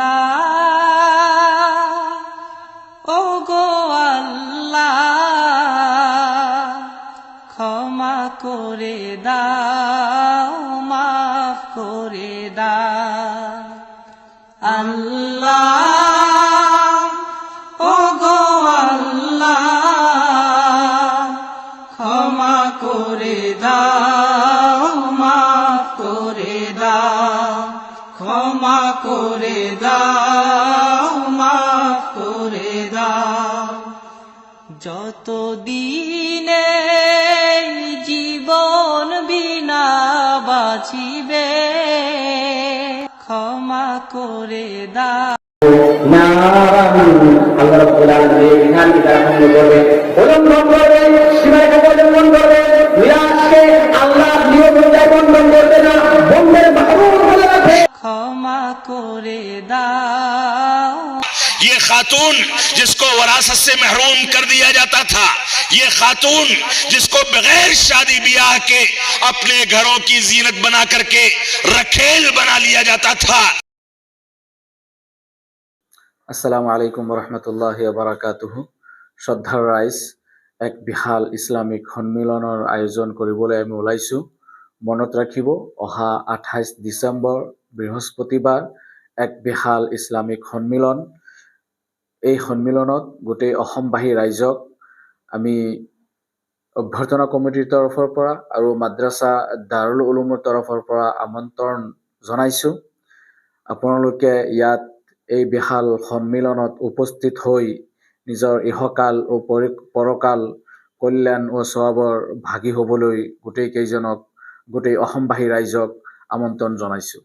আল্লাহ ও গো আল্লাহ ক্ষমা করে দাও মাফ করে দাও আল্লাহ ও গো আল্লাহ ক্ষমা করে দাও মাফ করে দাও ক্ষমা করে দাও মাফ করে দাও যত দিনে জীবন বিনা বাঁচিবে ক্ষমা করে দাও আল্লাহ রাব্বুল আলামিন বিধানকে তারা ভঙ্গ করবে, উল্লঙ্ঘন করবে, সীমারেখা উল্লঙ্ঘন করবে, মিরাজকে আল্লাহর নিয়ম অনুযায়ী বন্ধন করবে না, বন্ধের মাহরুম বলে রাখে। ক্ষমা করে দাও ये खातून जिसको वरासत से महरूम कर दिया जाता था, ये खातून जिसको बगैर शादी ब्याह के अपने घरों की जीनत बना करके रखेल बना लिया जाता था। আসসালামু আলাইকুম ওরহমতুল্লাহি বারাকাতুহু। শ্ৰদ্ধাৰ ৰাইজ, এক বিশাল ইছলামিক সন্মিলনৰ আয়োজন কৰিবলৈ আমি ওলাইছোঁ। মনত ৰাখিব, অহা 28 ডিচেম্বৰ বৃহস্পতিবাৰ এক বিশাল ইছলামিক সন্মিলন। এই সন্মিলনত গোটেই অসমবাসী ৰাইজক আমি অভ্যৰ্থনা কমিটিৰ তৰফৰ পৰা আৰু মাদ্ৰাছা দাৰুল উলুমৰ তৰফৰ পৰা আমন্ত্ৰণ জনাইছোঁ। আপোনালোকে ইয়াত এই বিশাল সন্মিলনত উপস্থিত হৈ নিজৰ ইহকাল ও পৰকাল কল্যাণ ও সৱাবৰ ভাগী হ'বলৈ গোটেই অসমবাসী ৰাইজক আমন্ত্ৰণ জনাইছোঁ।